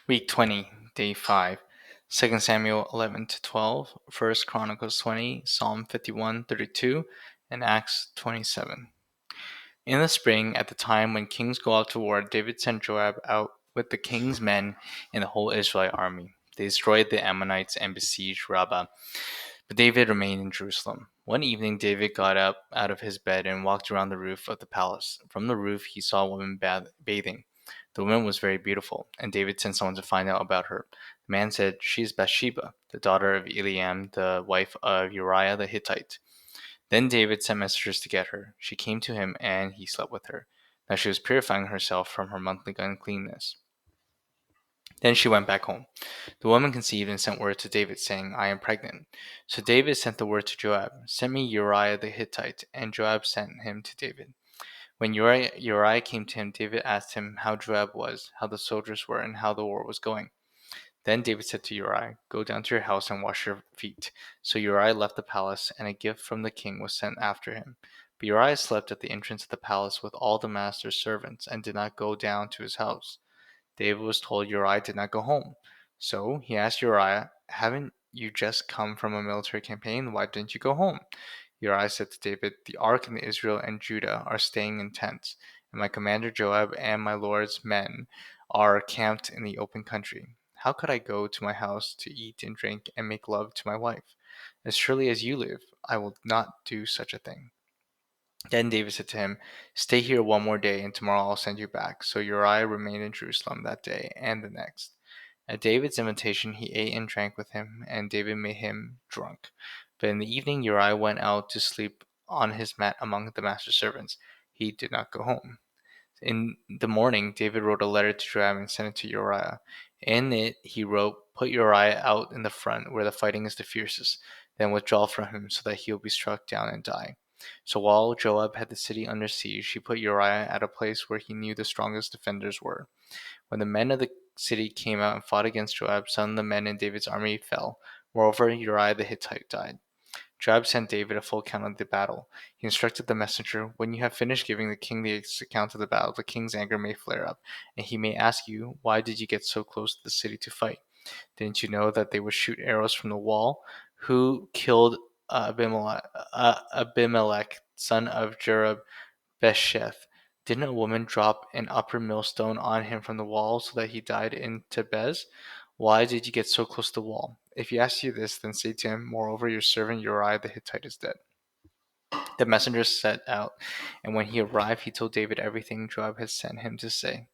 Week 20, Day 5, 2 Samuel 11 to 12, 1 Chronicles 20, Psalm 51:32, and Acts 27. In the spring, at the time when kings go out to war, David sent Joab out with the king's men and the whole Israelite army. They destroyed the Ammonites and besieged Rabbah, but David remained in Jerusalem. One evening, David got up out of his bed and walked around the roof of the palace. From the roof, he saw a woman bathing. The woman was very beautiful, and David sent someone to find out about her. The man said, "She is Bathsheba, the daughter of Eliam, the wife of Uriah the Hittite." Then David sent messengers to get her. She came to him, and he slept with her. Now she was purifying herself from her monthly uncleanness. Then she went back home. The woman conceived and sent word to David, saying, "I am pregnant." So David sent the word to Joab, "Send me Uriah the Hittite." And Joab sent him to David. When Uriah came to him, David asked him how Joab was, how the soldiers were, and how the war was going. Then David said to Uriah, "Go down to your house and wash your feet." So Uriah left the palace, and a gift from the king was sent after him. But Uriah slept at the entrance of the palace with all the master's servants, and did not go down to his house. David was told Uriah did not go home. So he asked Uriah, "Haven't you just come from a military campaign? Why didn't you go home?" Uriah said to David, "The ark and Israel and Judah are staying in tents, and my commander Joab and my lord's men are camped in the open country. How could I go to my house to eat and drink and make love to my wife? As surely as you live, I will not do such a thing." Then David said to him, "Stay here one more day, and tomorrow I'll send you back." So Uriah remained in Jerusalem that day and the next. At David's invitation, he ate and drank with him, and David made him drunk. But in the evening, Uriah went out to sleep on his mat among the master's servants. He did not go home. In the morning, David wrote a letter to Joab and sent it to Uriah. In it, he wrote, "Put Uriah out in the front where the fighting is the fiercest, then withdraw from him so that he will be struck down and die." So while Joab had the city under siege, he put Uriah at a place where he knew the strongest defenders were. When the men of the city came out and fought against Joab, some of the men in David's army fell. Moreover, Uriah the Hittite died. Joab sent David a full account of the battle. He instructed the messenger, "When you have finished giving the king the account of the battle, the king's anger may flare up, and he may ask you, 'Why did you get so close to the city to fight? Didn't you know that they would shoot arrows from the wall? Who killed Abimelech son of Jerub Besheth? Didn't a woman drop an upper millstone on him from the wall so that he died in Tebez? Why did you get so close to the wall?' If he asks you this, then say to him, 'Moreover, your servant Uriah the Hittite is dead.'" The messenger set out, and when he arrived, he told David everything Joab had sent him to say.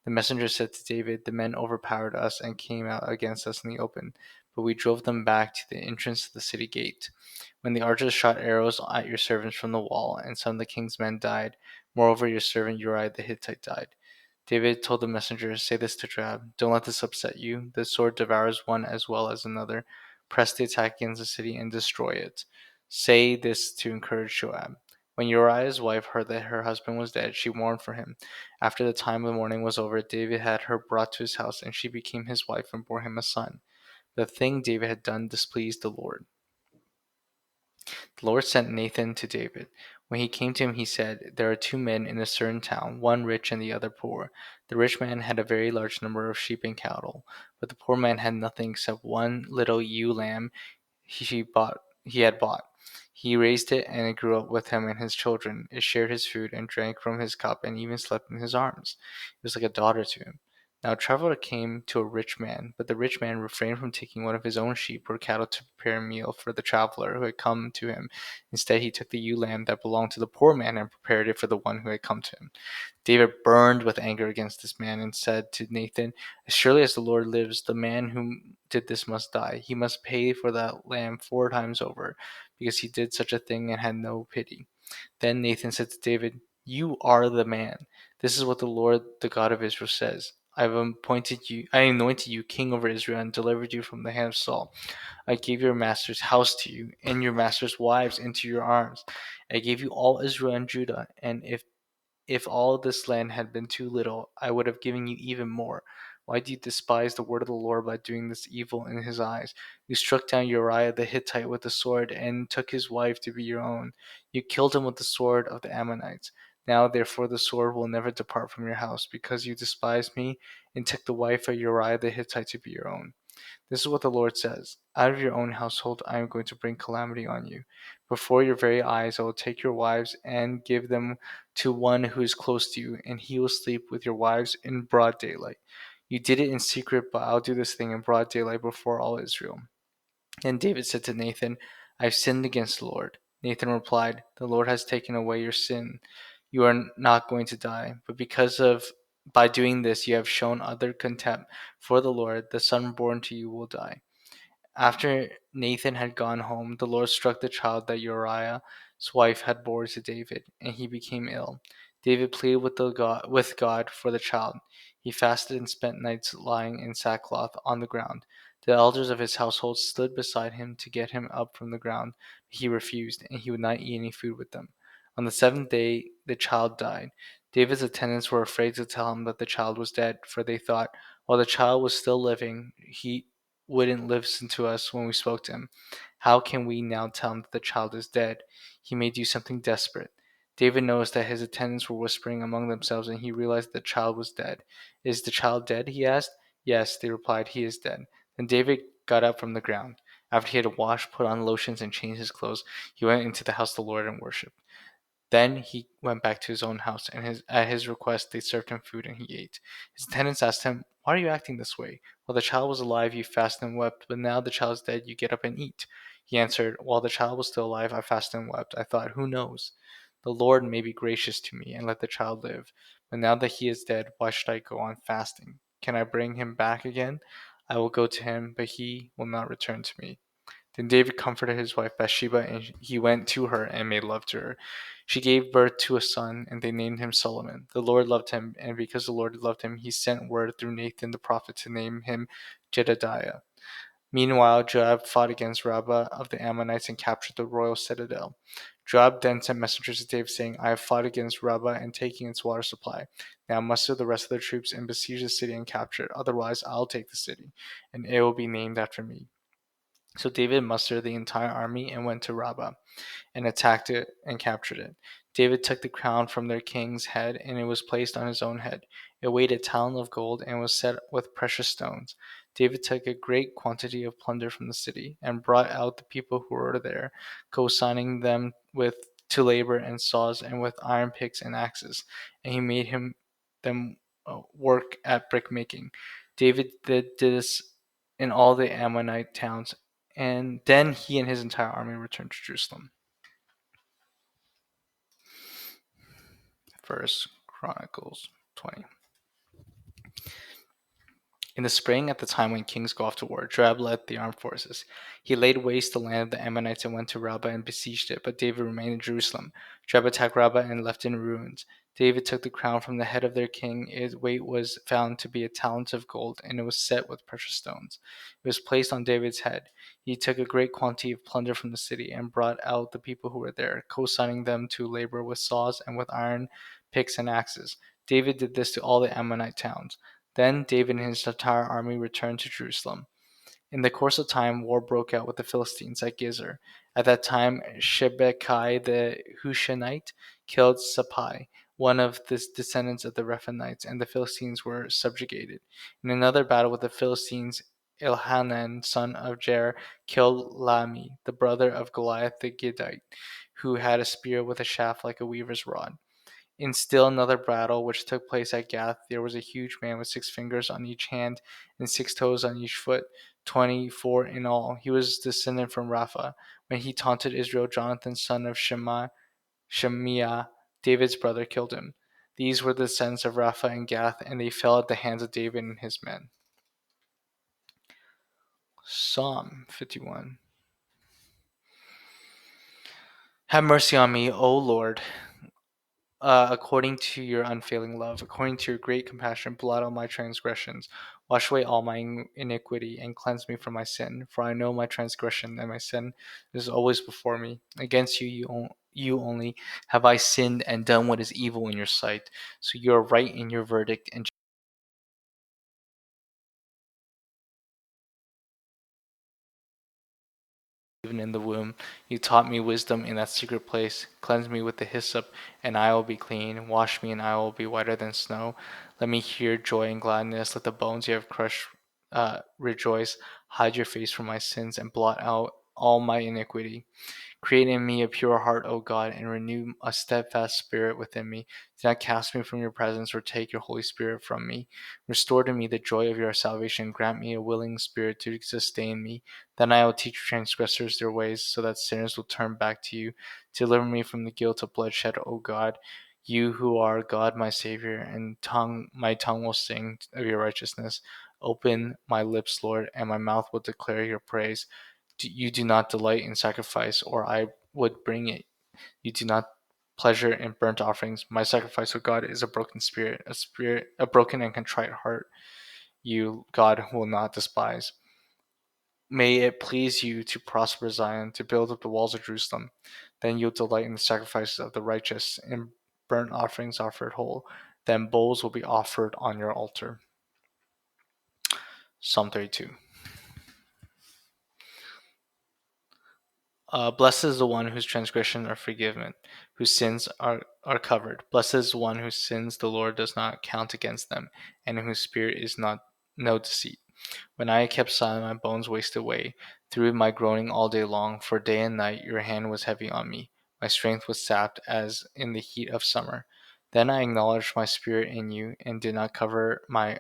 The messenger said to David, "The men overpowered us and came out against us in the open, but we drove them back to the entrance of the city gate. When the archers shot arrows at your servants from the wall, and some of the king's men died. Moreover, your servant Uriah the Hittite died." David told the messenger, "Say this to Joab: Don't let this upset you. The sword devours one as well as another. Press the attack against the city and destroy it." Say this to encourage Joab. When Uriah's wife heard that her husband was dead, she mourned for him. After the time of mourning was over, David had her brought to his house, and she became his wife and bore him a son. The thing David had done displeased the Lord. The Lord sent Nathan to David. When he came to him, he said, "There are two men in a certain town, one rich and the other poor. The rich man had a very large number of sheep and cattle, but the poor man had nothing except one little ewe lamb he had bought. He raised it, and it grew up with him and his children. It shared his food and drank from his cup and even slept in his arms. It was like a daughter to him. Now a traveler came to a rich man, but the rich man refrained from taking one of his own sheep or cattle to prepare a meal for the traveler who had come to him. Instead, he took the ewe lamb that belonged to the poor man and prepared it for the one who had come to him." David burned with anger against this man and said to Nathan, "As surely as the Lord lives, the man who did this must die. He must pay for that lamb 4 times over, because he did such a thing and had no pity." Then Nathan said to David, "You are the man. This is what the Lord, the God of Israel, says. I anointed you king over Israel and delivered you from the hand of Saul. I gave your master's house to you and your master's wives into your arms. I gave you all Israel and Judah, and if all this land had been too little, I would have given you even more. Why do you despise the word of the Lord by doing this evil in his eyes? You struck down Uriah the Hittite with the sword and took his wife to be your own. You killed him with the sword of the Ammonites. Now therefore the sword will never depart from your house, because you despised me and took the wife of Uriah the Hittite to be your own. This is what the Lord says: out of your own household I am going to bring calamity on you. Before your very eyes I will take your wives and give them to one who is close to you, and he will sleep with your wives in broad daylight. You did it in secret, but I'll do this thing in broad daylight before all Israel. And David said to Nathan, I've sinned against the Lord. Nathan replied, the Lord has taken away your sin. You are not going to die, but by doing this you have shown utter contempt for the Lord. The son born to you will die. After Nathan had gone home, the Lord struck the child that Uriah's wife had borne to David, and he became ill. David pleaded with God for the child. He fasted and spent nights lying in sackcloth on the ground. The elders of his household stood beside him to get him up from the ground. He refused, and he would not eat any food with them. On the seventh day, the child died. David's attendants were afraid to tell him that the child was dead, for they thought, while the child was still living, he wouldn't listen to us when we spoke to him. How can we now tell him that the child is dead? He may do something desperate. David noticed that his attendants were whispering among themselves, and he realized the child was dead. Is the child dead? He asked. Yes, they replied, he is dead. Then David got up from the ground. After he had washed, put on lotions, and changed his clothes, he went into the house of the Lord and worshipped. Then he went back to his own house, and at his request they served him food, and he ate. His attendants asked him, why are you acting this way? While the child was alive, you fasted and wept, but now the child is dead, you get up and eat. He answered, while the child was still alive, I fasted and wept. I thought, who knows? The Lord may be gracious to me and let the child live. But now that he is dead, why should I go on fasting? Can I bring him back again? I will go to him, but he will not return to me. Then David comforted his wife Bathsheba, and he went to her and made love to her. She gave birth to a son, and they named him Solomon. The Lord loved him, and because the Lord loved him, he sent word through Nathan the prophet to name him Jedediah. Meanwhile, Joab fought against Rabbah of the Ammonites and captured the royal citadel. Joab then sent messengers to David, saying, I have fought against Rabbah and taken its water supply. Now muster the rest of the troops and besiege the city and capture it. Otherwise, I'll take the city, and it will be named after me. So David mustered the entire army and went to Rabbah and attacked it and captured it. David took the crown from their king's head, and it was placed on his own head. It weighed a talent of gold and was set with precious stones. David took a great quantity of plunder from the city and brought out the people who were there, co-signing them with to labor and saws and with iron picks and axes, and he made them work at brick making. David did this in all the Ammonite towns, and then he and his entire army returned to Jerusalem. First Chronicles 20. In the spring, at the time when kings go off to war, Joab led the armed forces. He laid waste the land of the Ammonites and went to Rabbah and besieged it, but David remained in Jerusalem. Joab attacked Rabbah and left it in ruins. David took the crown from the head of their king. Its weight was found to be a talent of gold, and it was set with precious stones. It was placed on David's head. He took a great quantity of plunder from the city and brought out the people who were there, co-signing them to labor with saws and with iron picks and axes. David did this to all the Ammonite towns. Then David and his entire army returned to Jerusalem. In the course of time, war broke out with the Philistines at Gezer. At that time, Shebbekai the Hushathite killed Sappai, one of the descendants of the Rephaites, and the Philistines were subjugated. In another battle with the Philistines, Elhanan, son of Jair, killed Lahmi, the brother of Goliath the Gittite, who had a spear with a shaft like a weaver's rod. In still another battle which took place at Gath, there was a huge man with 6 fingers on each hand and 6 toes on each foot, 24 in all. He was descended from Rapha. When he taunted Israel, Jonathan, son of Shemiah, David's brother, killed him. These were the descendants of Rapha and Gath, and they fell at the hands of David and his men. Psalm 51. Have mercy on me, O Lord, according to your unfailing love, according to your great compassion, blot out my transgressions. Wash away all my iniquity and cleanse me from my sin. For I know my transgression and my sin is always before me. Against you only have I sinned and done what is evil in your sight. So you are right in your verdict and even in the womb. You taught me wisdom in that secret place. Cleanse me with the hyssop, and I will be clean. Wash me, and I will be whiter than snow. Let me hear joy and gladness. Let the bones you have crushed rejoice. Hide your face from my sins and blot out all my iniquity. Create in me a pure heart, O God, and renew a steadfast spirit within me. Do not cast me from your presence or take your Holy Spirit from me. Restore to me the joy of your salvation. Grant me a willing spirit to sustain me. Then I will teach transgressors their ways, so that sinners will turn back to you. Deliver me from the guilt of bloodshed, O God. You who are God, my Savior, and my tongue will sing of your righteousness. Open my lips, Lord, and my mouth will declare your praise. You do not delight in sacrifice, or I would bring it. You do not pleasure in burnt offerings. My sacrifice, O God, is a broken spirit, a broken and contrite heart. You, God, will not despise. May it please you to prosper Zion, to build up the walls of Jerusalem. Then you'll delight in the sacrifices of the righteous, in burnt offerings offered whole. Then bowls will be offered on your altar. Psalm 32. Blessed is the one whose transgressions are forgiven, whose sins are covered. Blessed is the one whose sins the Lord does not count against them, and in whose spirit is not no deceit. When I kept silent, my bones wasted away through my groaning all day long, for day and night your hand was heavy on me. My strength was sapped as in the heat of summer. Then I acknowledged my spirit in you, and did not cover my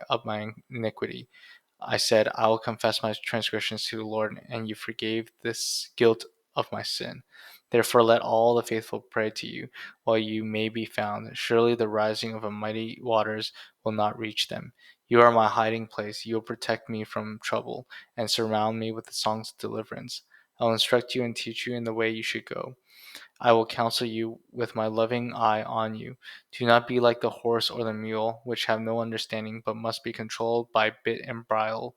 iniquity. I said, I will confess my transgressions to the Lord, and you forgave this guilt of my sin. Therefore, let all the faithful pray to you while you may be found. Surely the rising of the mighty waters will not reach them. You are my hiding place. You will protect me from trouble and surround me with the songs of deliverance. I will instruct you and teach you in the way you should go. I will counsel you with my loving eye on you. Do not be like the horse or the mule, which have no understanding, but must be controlled by bit and bridle,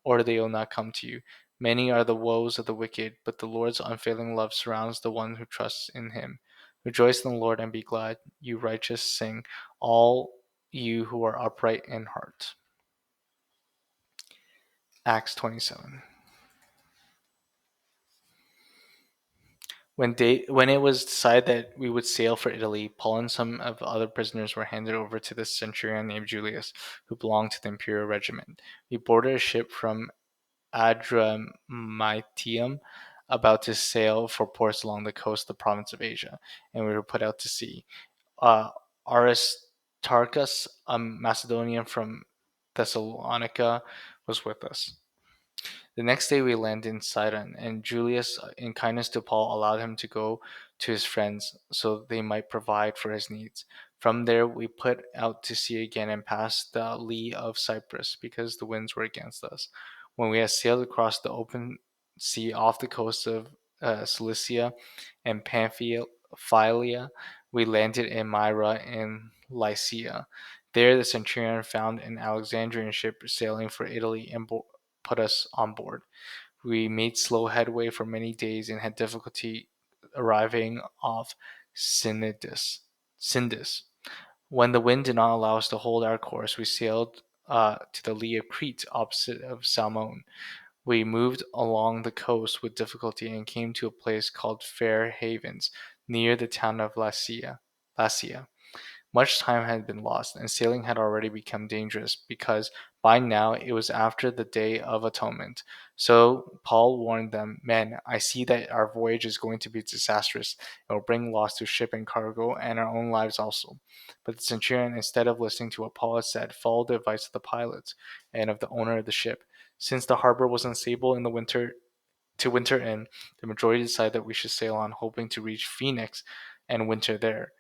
or they will not come to you. Many are the woes of the wicked, but the Lord's unfailing love surrounds the one who trusts in him. Rejoice in the Lord and be glad, you righteous, sing, all you who are upright in heart. Acts 27. When it was decided that we would sail for Italy, Paul and some of the other prisoners were handed over to this centurion named Julius, who belonged to the imperial regiment. We boarded a ship from Adramyttium, about to sail for ports along the coast of the province of Asia, and we were put out to sea. Uh, Aristarchus, a Macedonian from Thessalonica, was with us. The next day we landed in Sidon, and Julius, in kindness to Paul, allowed him to go to his friends so they might provide for his needs. From there we put out to sea again and passed the lee of Cyprus because the winds were against us. When we had sailed across the open sea off the coast of Cilicia and Pamphylia, we landed in Myra in Lycia. There the centurion found an Alexandrian ship sailing for Italy and put us on board. We made slow headway for many days and had difficulty arriving off Sindus. When the wind did not allow us to hold our course, we sailed to the lee of Crete, opposite of Salmone. We moved along the coast with difficulty and came to a place called Fair Havens, near the town of Lasea. Much time had been lost, and sailing had already become dangerous because by now it was after the Day of Atonement. So Paul warned them, Men, I see that our voyage is going to be disastrous. It will bring loss to ship and cargo and our own lives also. But the centurion, instead of listening to what Paul had said, followed the advice of the pilots and of the owner of the ship. Since the harbor was unstable in the winter in, the majority decided that we should sail on, hoping to reach Phoenix and winter there.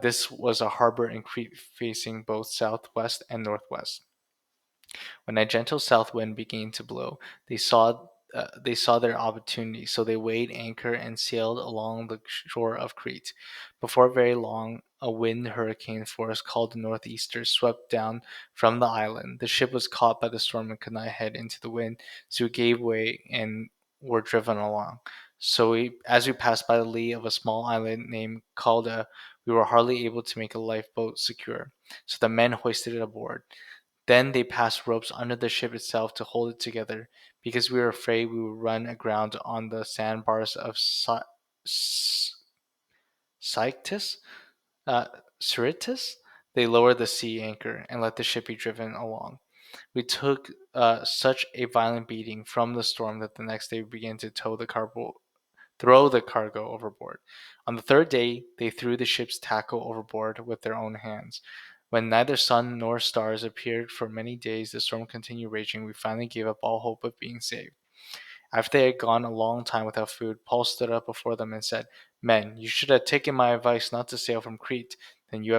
This was a harbor in Crete facing both southwest and northwest. When a gentle south wind began to blow, they saw their opportunity, so they weighed anchor and sailed along the shore of Crete. Before very long, a wind hurricane force called the northeaster swept down from the island. The ship was caught by the storm and could not head into the wind, so it gave way and were driven along. As we passed by the lee of a small island named Calda, we were hardly able to make a lifeboat secure. So the men hoisted it aboard. Then they passed ropes under the ship itself to hold it together, because we were afraid we would run aground on the sandbars of Cyctus, uh, Siritis. They lowered the sea anchor and let the ship be driven along. We took such a violent beating from the storm that the next day we began to throw the cargo overboard. On the third day, they threw the ship's tackle overboard with their own hands. When neither sun nor stars appeared for many days, the storm continued raging. We finally gave up all hope of being saved. After they had gone a long time without food, Paul stood up before them and said, "Men, you should have taken my advice not to sail from Crete. Then you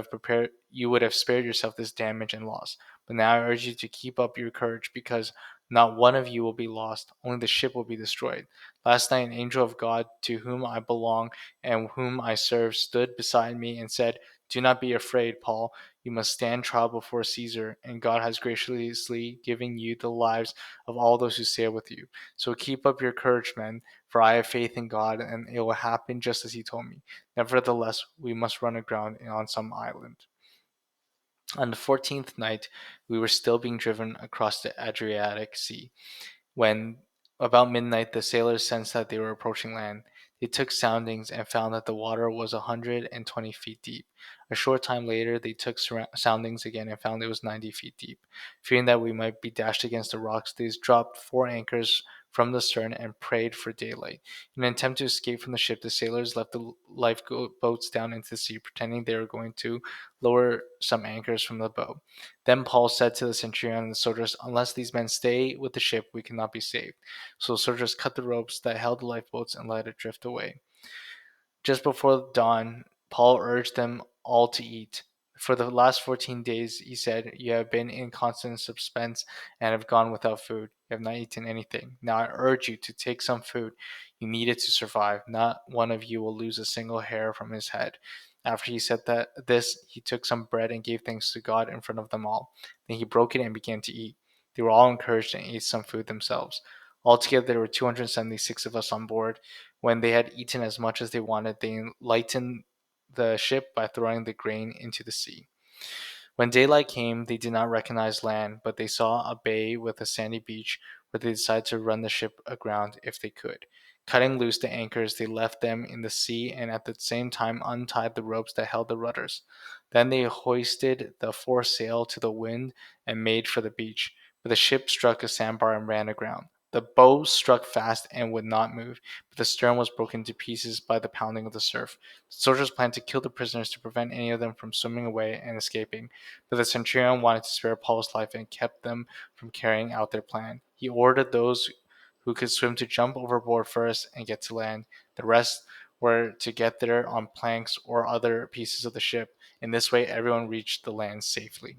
would have spared yourself this damage and loss. But now I urge you to keep up your courage, because not one of you will be lost, only the ship will be destroyed. Last night an angel of God, to whom I belong and whom I serve, stood beside me and said, 'Do not be afraid, Paul. You must stand trial before Caesar, and God has graciously given you the lives of all those who sail with you. So keep up your courage, men, for I have faith in God, and it will happen just as he told me. Nevertheless, we must run aground on some island.'" On the 14th night, we were still being driven across the Adriatic Sea. When about midnight the sailors sensed that they were approaching land. They took soundings and found that the water was 120 feet deep. A short time later they took soundings again and found it was 90 feet deep. Fearing that we might be dashed against the rocks, they dropped 4 anchors from the stern and prayed for daylight. In an attempt to escape from the ship, the sailors left the lifeboats down into the sea, pretending they were going to lower some anchors from the boat. Then Paul said to the centurion and the soldiers, "Unless these men stay with the ship, we cannot be saved." So the soldiers cut the ropes that held the lifeboats and let it drift away. Just before dawn, Paul urged them all to eat. "For the last 14 days," he said, "you have been in constant suspense and have gone without food. You have not eaten anything. Now I urge you to take some food. You need it to survive. Not one of you will lose a single hair from his head." After he said this, he took some bread and gave thanks to God in front of them all. Then he broke it and began to eat. They were all encouraged and ate some food themselves. Altogether, there were 276 of us on board. When they had eaten as much as they wanted, they lightened the ship by throwing the grain into the sea. When daylight came, they did not recognize land, but they saw a bay with a sandy beach where they decided to run the ship aground if they could. Cutting loose the anchors, they left them in the sea and at the same time untied the ropes that held the rudders. Then they hoisted the foresail to the wind and made for the beach. But the ship struck a sandbar and ran aground. The bow struck fast and would not move, but the stern was broken to pieces by the pounding of the surf. The soldiers planned to kill the prisoners to prevent any of them from swimming away and escaping, but the centurion wanted to spare Paul's life and kept them from carrying out their plan. He ordered those who could swim to jump overboard first and get to land. The rest were to get there on planks or other pieces of the ship. In this way, everyone reached the land safely.